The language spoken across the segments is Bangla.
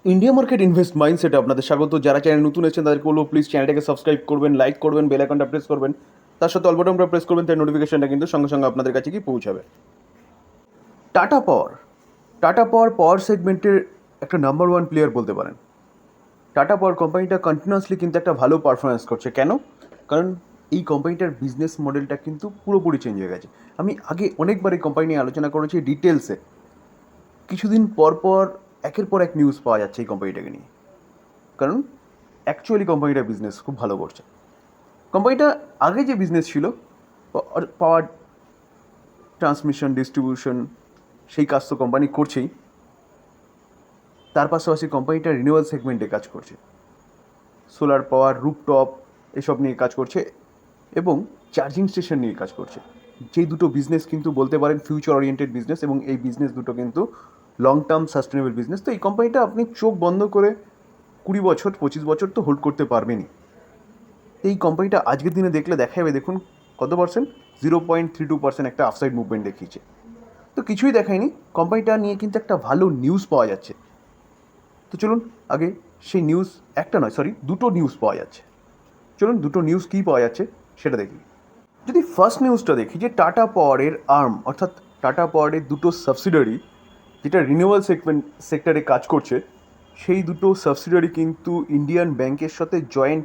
ইন্ডিয়া মার্কেট ইনভেস্ট মাইন্ডসেটে আপনাদের স্বাগত। যারা চ্যানেল নতুন এসেছেন তাদেরকে বলবো প্লিজ চ্যানেলটাকে সাবস্ক্রাইব করবেন, লাইক করবেন, বেল আইকনটা প্রেস করবেন, তার সাথে অল বাটনটা প্রেস করবেন, তার নোটিফিকেশনটা কিন্তু সঙ্গে সঙ্গে আপনাদের কাছে কি পৌঁছাবে। টাটা পাওয়ার পাওয়ার সেগমেন্টের একটা নাম্বার ওয়ান প্লেয়ার বলতে পারেন। টাটা পাওয়ার কোম্পানিটা কন্টিনিউয়াসলি কিন্তু একটা ভালো পারফরমেন্স করছে। কেন? কারণ এই কোম্পানিটার বিজনেস মডেলটা কিন্তু পুরোপুরি চেঞ্জ হয়ে গেছে। আমি আগে অনেকবার এই কোম্পানি নিয়ে আলোচনা করেছি ডিটেলসে। কিছুদিন পর পর একের পর এক নিউজ পাওয়া যাচ্ছে এই কোম্পানিটাকে নিয়ে, কারণ অ্যাকচুয়ালি কোম্পানিটা বিজনেস খুব ভালো করছে। কোম্পানিটা আগে যে বিজনেস ছিল পাওয়ার ট্রান্সমিশন ডিস্ট্রিবিউশন, সেই কাজ তো কোম্পানি করছেই। তার পাশাপাশি কোম্পানিটা রিনিউয়াল সেগমেন্টে কাজ করছে, সোলার পাওয়ার, রুপটপ এসব নিয়ে কাজ করছে এবং চার্জিং স্টেশন নিয়ে কাজ করছে। যেই দুটো বিজনেস কিন্তু বলতে পারেন ফিউচার ওরিয়েন্টেড বিজনেস, এবং এই বিজনেস দুটো কিন্তু লং টার্ম সাস্টেনেবল বিজনেস। তো এই কোম্পানিটা আপনি চোখ বন্ধ করে 20 বছর 25 বছর তো হোল্ড করতে পারবেনই। এই কোম্পানিটা আজকের দিনে দেখলে দেখা যাবে, দেখুন কত পার্সেন্ট, 0.32% একটা আফসাইড মুভমেন্ট দেখিয়েছে। তো কিছুই দেখায়নি, কোম্পানিটা নিয়ে কিন্তু একটা ভালো নিউজ পাওয়া যাচ্ছে। তো চলুন আগে সেই নিউজ, একটা নয় সরি দুটো নিউজ পাওয়া যাচ্ছে। চলুন দুটো নিউজ কী পাওয়া যাচ্ছে সেটা দেখি। যদি ফার্স্ট নিউজটা দেখি, যে টাটা পাওয়ারের আর্ম অর্থাৎ টাটা পাওয়ারের দুটো সাবসিডারি যেটা রিনিউয়াল সেক্টরে কাজ করছে, সেই দুটো সাবসিডারি কিন্তু ইন্ডিয়ান ব্যাংকের সাথে জয়েন্ট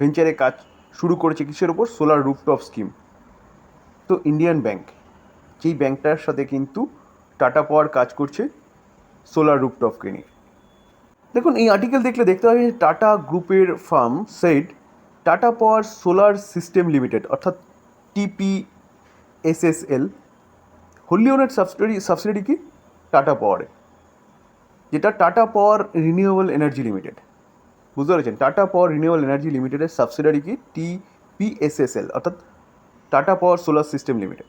ভেঞ্চারে কাজ শুরু করেছে। কিসের ওপর? Solar rooftop scheme. তো ইন্ডিয়ান ব্যাংক, যেই ব্যাংকটার সাথে কিন্তু টাটা পাওয়ার কাজ করছে সোলার রুফটপকে নিয়ে। দেখুন এই আর্টিকেল দেখলে দেখতে পাবেন টাটা গ্রুপের firm said Tata Power Solar System Limited অর্থাৎ TPSSL হোলি ওনেড সাবসিডারি কি টাটা পাওয়ারে, যেটা Tata Power Renewable Energy Limited. বুঝতে পারছেন? টাটা পাওয়ার রিনিউয়েবল এনার্জি লিমিটেডের সাবসিডারি কি TPSSL অর্থাৎ Tata Power Solar System Limited.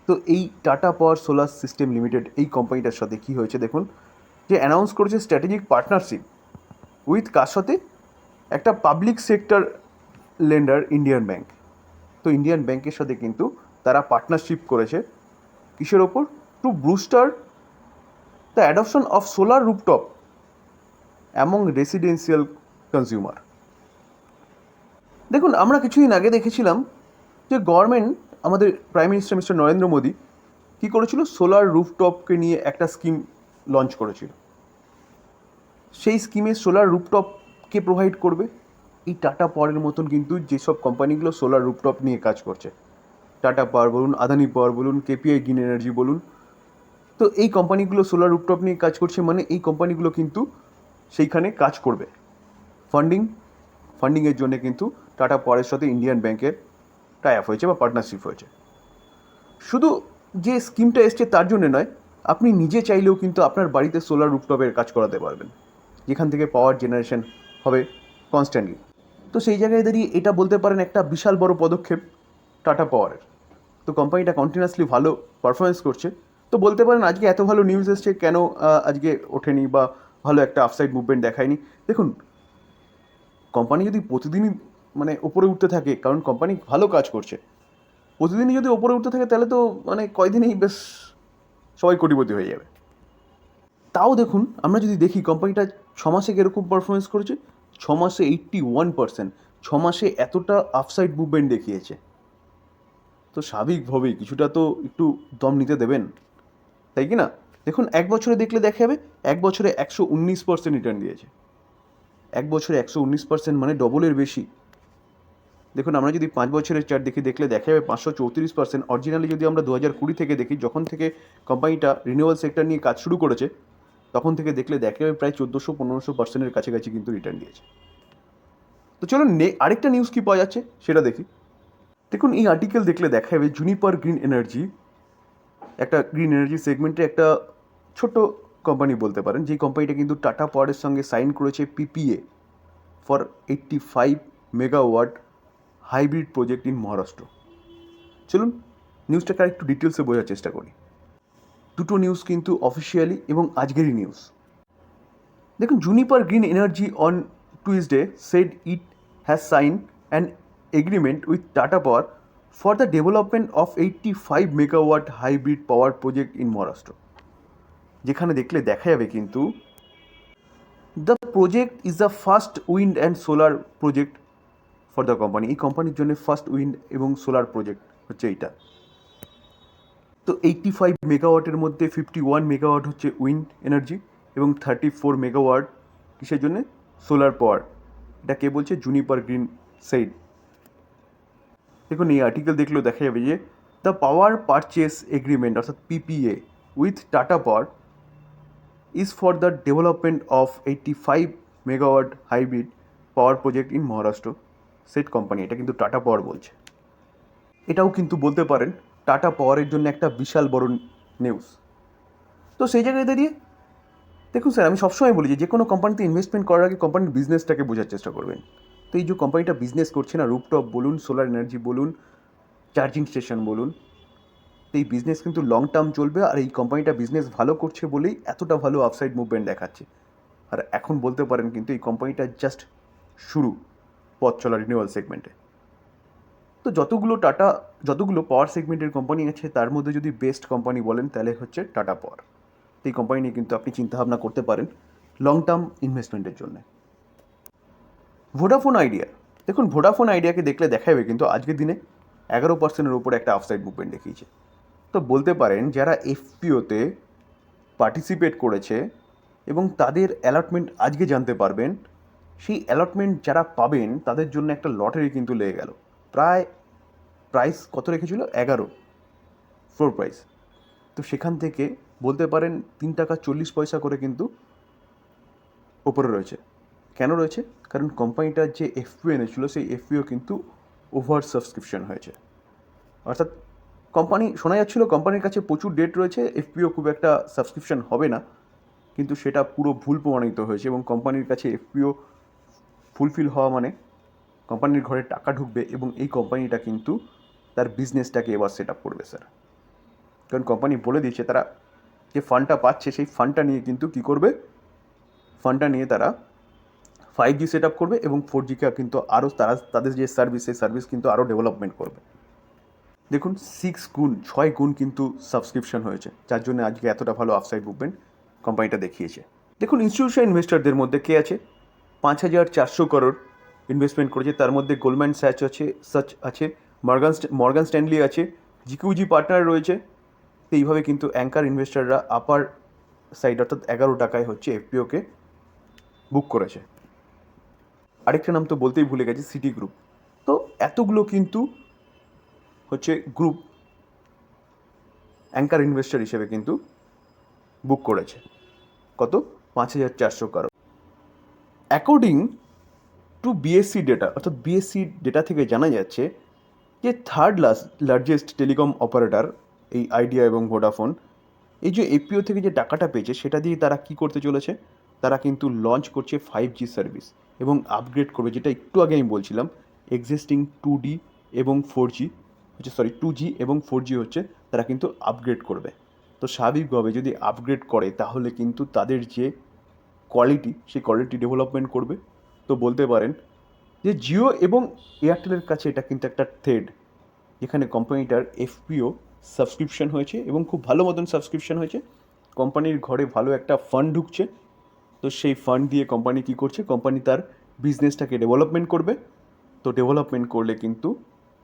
তো এই Tata Power Solar System Limited এই কোম্পানিটার সাথে কী হয়েছে দেখুন, যে অ্যানাউন্স করেছে স্ট্র্যাটেজিক পার্টনারশিপ উইথ কার সাথে? একটা public sector lender Indian bank. তো ইন্ডিয়ান ব্যাংকের সাথে কিন্তু তারা পার্টনারশিপ করেছে কিসের ওপর? To booster the adoption of solar rooftop among residential consumer. দেখুন আমরা কিছুদিন আগে দেখেছিলাম যে গভর্নমেন্ট, আমাদের prime minister mister Narendra Modi কী করেছিল? সোলার রুফটপকে নিয়ে একটা স্কিম লঞ্চ করেছিল। সেই স্কিমে সোলার রুফটপকে প্রোভাইড করবে এই টাটা পাওয়ারের মতন কিন্তু যেসব কোম্পানিগুলো সোলার রুফটপ নিয়ে কাজ করছে, টাটা পাওয়ার বলুন, আদানি পাওয়ার বলুন, কেপিআই গ্রিন এনার্জি বলুন। তো এই কোম্পানিগুলো সোলার রুফটপ নিয়ে কাজ করছে, মানে এই কোম্পানিগুলো কিন্তু সেইখানে কাজ করবে। ফান্ডিংয়ের জন্য কিন্তু টাটা পাওয়ারের সাথে ইন্ডিয়ান ব্যাংকের টাই আপ হয়েছে বা পার্টনারশিপ হয়েছে। শুধু যে স্কিমটা এসছে তার জন্য নয়, আপনি নিজে চাইলেও কিন্তু আপনার বাড়িতে সোলার রুফটপের কাজ করাতে পারবেন, যেখান থেকে পাওয়ার জেনারেশন হবে কনস্ট্যান্টলি। তো সেই জায়গায় দাঁড়িয়ে এটা বলতে পারেন একটা বিশাল বড় পদক্ষেপ টাটা পাওয়ারের। তো কোম্পানিটা কন্টিনিউয়াসলি ভালো পারফরমেন্স করছে। তো বলতে পারেন আজকে এত ভালো নিউজ এসছে কেন আজকে ওঠেনি বা ভালো একটা আপসাইড মুভমেন্ট দেখায়নি। দেখুন কোম্পানি যদি প্রতিদিনই মানে ওপরে উঠতে থাকে, কারণ কোম্পানি ভালো কাজ করছে, প্রতিদিনই যদি ওপরে উঠতে থাকে তাহলে তো মানে কয়দিনেই বেশ সবাই কোটিপতি হয়ে যাবে। তাও দেখুন আমরা যদি দেখি কোম্পানিটা 6 মাসে কীরকম পারফরমেন্স করেছে, 6 মাসে 81%, 6 মাসে এতটা আপসাইড মুভমেন্ট দেখিয়েছে। তো স্বাভাবিকভাবেই কিছুটা তো একটু দম নিতে দেবেন, তাই কি না? দেখুন 1 বছরে দেখলে দেখা যাবে 1 বছরে 119% রিটার্ন দিয়েছে। 1 বছরে 119% মানে ডবলের বেশি। দেখুন আমরা যদি 5 বছরের চার্ট দেখলে দেখা যাবে 534%। অরিজিনালি যদি আমরা 2020 থেকে দেখি, যখন থেকে কোম্পানিটা রিনিউয়াল সেক্টর নিয়ে কাজ শুরু করেছে, তখন থেকে দেখলে দেখা যাবে প্রায় 1400-1500%-এর কাছাকাছি কিন্তু রিটার্ন দিয়েছে। তো চলুন আরেকটা নিউজ কী পাওয়া যাচ্ছে সেটা দেখি। দেখুন এই আর্টিকেল দেখলে দেখা যাবে জুনিপার গ্রিন এনার্জি, একটা গ্রিন এনার্জি সেগমেন্টে একটা ছোট কোম্পানি বলতে পারেন, যেই কোম্পানিটা কিন্তু টাটা পাওয়ারের সঙ্গে সাইন করেছে PPA for 85 megawatt hybrid project in Maharashtra. চলুন নিউজটাকে আর একটু ডিটেলসে বোঝার চেষ্টা করি। দুটো নিউজ কিন্তু অফিসিয়ালি এবং আজকেরই নিউজ। দেখুন Juniper Green Energy on Tuesday said it has sign an agreement with Tata Power for the development of 85 megawatt hybrid power project in Maharashtra. যেখানে দেখলে দেখা যাবে কিন্তু the project is the first wind and solar project for the company. এই কোম্পানির জন্য ফার্স্ট উইন্ড এবং সোলার প্রজেক্ট হচ্ছে এইটা। তো 85 মেগাওয়াটের মধ্যে 51 মেগাওয়াট হচ্ছে উইন্ড এনার্জি এবং 34 মেগাওয়াট কিসের জন্যে? Solar power. এটা কে বলছে? Juniper green side. দেখুন এই আর্টিকেল দেখলেও দেখা যাবে যে দ্য পাওয়ার পারচেস এগ্রিমেন্ট অর্থাৎ PPA with Tata power is for the development of 85 megawatt hybrid power project in Maharashtra set company. এটা কিন্তু টাটা পাওয়ার বলছে। এটাও কিন্তু বলতে পারেন টাটা পাওয়ারের জন্য একটা বিশাল বড় নিউজ। তো সেই জায়গায় দাঁড়িয়ে দেখুন স্যার, আমি সবসময় বলি যে কোনো কোম্পানিতে ইনভেস্টমেন্ট করার আগে কোম্পানির বিজনেসটাকে বোঝার চেষ্টা করবেন। তো এই যে কোম্পানিটা বিজনেস করছে না, রুপটপ বলুন, সোলার এনার্জি বলুন, চার্জিং স্টেশন বলুন, এই বিজনেস কিন্তু লং টার্ম চলবে। আর এই কোম্পানিটা বিজনেস ভালো করছে বলেই এতটা ভালো আপসাইড মুভমেন্ট দেখাচ্ছে। আর এখন বলতে পারেন কিন্তু এই কোম্পানিটা জাস্ট শুরু পথ চলা রিনিউয়াল সেগমেন্টে। তো যতগুলো পাওয়ার সেগমেন্টের কোম্পানি আছে তার মধ্যে যদি বেস্ট কোম্পানি বলেন তাহলে হচ্ছে টাটা পাওয়ার। এই কোম্পানি নিয়ে কিন্তু আপনি চিন্তাভাবনা করতে পারেন লং টার্ম ইনভেস্টমেন্টের জন্য। ভোডাফোন আইডিয়া, দেখুন ভোডাফোন আইডিয়াকে দেখলে দেখা যাবে কিন্তু আজকের দিনে 11%-এর উপরে একটা আপসাইড মুভমেন্ট দেখিয়েছে। তো বলতে পারেন যারা এফপিওতে পার্টিসিপেট করেছে এবং তাদের অ্যালটমেন্ট আজকে জানতে পারবেন, সেই অ্যালটমেন্ট যারা পাবেন তাদের জন্য একটা লটারি কিন্তু লেগে গেল। প্রায় প্রাইস কত রেখেছিল? 11 ফ্লোর প্রাইস। তো সেখান থেকে বলতে পারেন 3 টাকা 40 পয়সা করে কিন্তু ওপরে রয়েছে। কেন রয়েছে? কারণ কোম্পানিটার যে এফপিও এনেছিল সেই এফপিও কিন্তু ওভার সাবস্ক্রিপশন হয়েছে। অর্থাৎ কোম্পানি শোনা যাচ্ছিল কোম্পানির কাছে প্রচুর ডেট রয়েছে, এফপিও খুব একটা সাবস্ক্রিপশন হবে না, কিন্তু সেটা পুরো ভুল প্রমাণিত হয়েছে। এবং কোম্পানির কাছে এফপিও ফুলফিল হওয়া মানে কোম্পানির ঘরে টাকা ঢুকবে এবং এই কোম্পানিটা কিন্তু তার বিজনেসটাকে এবার সেট আপ করবে স্যার। কারণ কোম্পানি বলে দিয়েছে তারা যে ফান্ডটা পাচ্ছে সেই ফান্ডটা নিয়ে কিন্তু কী করবে? ফান্ডটা নিয়ে তারা 5G সেট আপ করবে এবং 4Gকে কিন্তু আরও তাদের যে সার্ভিস সেই সার্ভিস কিন্তু আরও ডেভেলপমেন্ট করবে। দেখুন 6 গুণ কিন্তু সাবস্ক্রিপশন হয়েছে, যার জন্য আজকে এতটা ভালো আপসাইড মুভমেন্ট কোম্পানিটা দেখিয়েছে। দেখুন ইনস্টিটিউশন ইনভেস্টরদের মধ্যে কে আছে? 5,400 করোড় ইনভেস্টমেন্ট করেছে। তার মধ্যে গোল্ডম্যান স্যাচ আছে, মর্গান স্ট্যানলি আছে, জিকিউজি পার্টনার রয়েছে। তো এইভাবে কিন্তু অ্যাঙ্কার ইনভেস্টররা আপার সাইড অর্থাৎ 11 টাকায় হচ্ছে এফপিওকে বুক করেছে। আরেকটা নাম তো বলতেই ভুলে গেছি, সিটি গ্রুপ। তো এতগুলো কিন্তু হচ্ছে গ্রুপ অ্যাঙ্কার ইনভেস্টর হিসেবে কিন্তু বুক করেছে। কত? 5,400 crore. According to BSc data, অর্থাৎ বিএসসি ডেটা থেকে জানা যাচ্ছে যে থার্ড লার্জেস্ট টেলিকম অপারেটর এই আইডিয়া এবং ভোডাফোন, এই যে এপিও থেকে যে টাকাটা পেয়েছে সেটা দিয়ে তারা কি করতে চলেছে? তারা কিন্তু লঞ্চ করছে 5G সার্ভিস এবং আপগ্রেড করবে, যেটা একটু আগে আমি বলছিলাম এক্সিস্টিং 2G এবং 2G এবং 4G হচ্ছে তারা কিন্তু আপগ্রেড করবে। তো স্বাভাবিকভাবে যদি আপগ্রেড করে তাহলে কিন্তু তাদের যে কোয়ালিটি সেই কোয়ালিটি ডেভেলপমেন্ট করবে। তো বলতে পারেন যে জিও এবং এয়ারটেলের কাছে এটা কিন্তু একটা থ্রেড, যেখানে কোম্পানিটার এফপিও সাবস্ক্রিপশন হয়েছে এবং খুব ভালো মতন সাবস্ক্রিপশন হয়েছে। কোম্পানির ঘরে ভালো একটা ফান্ড ঢুকছে। তো সেই ফান্ড দিয়ে কোম্পানি কী করছে? কোম্পানি তার বিজনেসটাকে ডেভেলপমেন্ট করবে। তো ডেভেলপমেন্ট করলে কিন্তু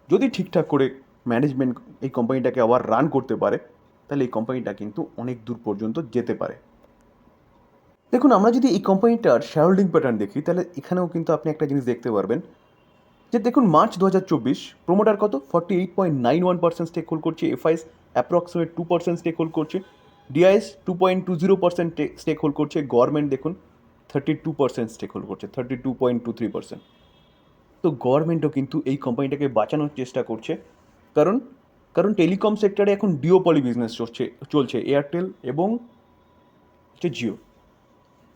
যদি ঠিকঠাক করে ম্যানেজমেন্ট এই কোম্পানিটাকে আবার রান করতে পারে তাহলে এই কোম্পানিটা কিন্তু অনেক দূর পর্যন্ত যেতে পারে। দেখুন আমরা যদি এই কোম্পানিটার শেয়ার হোল্ডিং প্যাটার্ন দেখি তাহলে এখানেও কিন্তু আপনি একটা জিনিস দেখতে পারবেন যে দেখুন মার্চ 2024 প্রোমোটার কত? 48.91% স্টেক হোল্ড করছে, এফআইএস অ্যাপ্রক্সিমেট 2% স্টেক হোল্ড করছে, ডিআইএস 2.20% স্টেক হোল্ড করছে, গভর্নমেন্ট দেখুন 32% স্টেক হোল্ড করছে, 32.23%। তো গভর্নমেন্টও কিন্তু এই কোম্পানিটাকে বাঁচানোর চেষ্টা করছে, কারণ কারণ টেলিকম সেক্টরে এখন ডিওপলি বিজনেস চলছে এয়ারটেল এবং হচ্ছে জিও।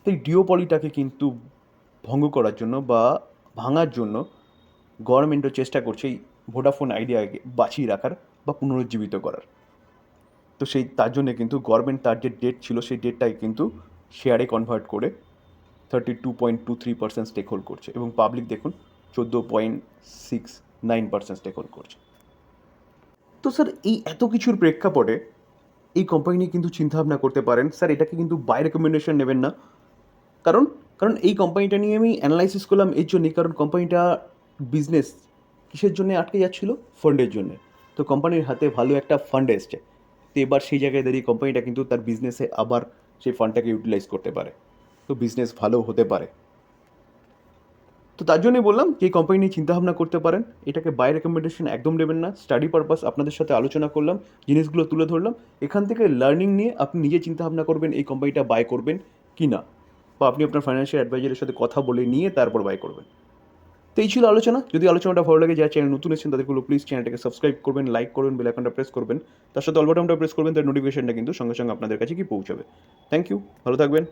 তো এই ডিওপলিটাকে কিন্তু ভঙ্গ করার জন্য বা ভাঙার জন্য গভর্নমেন্টও চেষ্টা করছে এই ভোডাফোন আইডিয়াকে বাঁচিয়ে রাখার বা পুনরুজ্জীবিত করার। তো তার জন্যে কিন্তু গভর্নমেন্ট তার যে ডেট ছিল সেই ডেটটাকে কিন্তু শেয়ারে কনভার্ট করে 32.23% স্টেক হোল্ড করছে এবং পাবলিক দেখুন 14.69% স্টেক হোল্ড করছে। তো স্যার এই এত কিছুর প্রেক্ষাপটে এই কোম্পানি নিয়ে কিন্তু চিন্তাভাবনা করতে পারেন স্যার, এটাকে কিন্তু বাই রেকমেন্ডেশন নেবেন না, কারণ কারণ এই কোম্পানিটা নিয়ে আমি অ্যানালাইসিস করলাম এর জন্যই, কারণ কোম্পানিটা বিজনেস কিসের জন্য আটকে যাচ্ছিল? ফান্ডের জন্য। তো কোম্পানির হাতে ভালো একটা ফান্ড এসছে, তো এবার সেই জায়গায় দাঁড়িয়ে কোম্পানিটা কিন্তু তার বিজনেসে আবার সেই ফান্ডটাকে ইউটিলাইজ করতে পারে, তো বিজনেস ভালো হতে পারে। তো তার জন্যই বললাম যে এই কোম্পানি নিয়ে চিন্তাভাবনা করতে পারেন। এটাকে বাই রেকমেন্ডেশন একদম নেবেন না, স্টাডি পারপাস আপনাদের সাথে আলোচনা করলাম, জিনিসগুলো তুলে ধরলাম। এখান থেকে লার্নিং নিয়ে আপনি নিজে চিন্তাভাবনা করবেন এই কোম্পানিটা বাই করবেন কি না, বা আপনি আপনার ফাইন্যান্সিয়াল অ্যাডভাইজারের সাথে কথা বলে নিয়ে তারপর বাই করবেন। তো এই ছিল আলোচনা। যদি আলোচনাটা ভালো লাগে, যারা চ্যানেল নতুন এসেছেন তাদেরগুলো প্লিজ চ্যানেলটাকে সাবস্ক্রাইব করবেন, লাইক করবেন, বেল আইকনটা প্রেস করবেন, তার সাথে অল বাটনটা প্রেস করবেন, তার নোটিফিকেশনটা কিন্তু সঙ্গে সঙ্গে আপনাদের কাছে কি পৌঁছাবে। থ্যাংক ইউ, ভালো থাকবেন।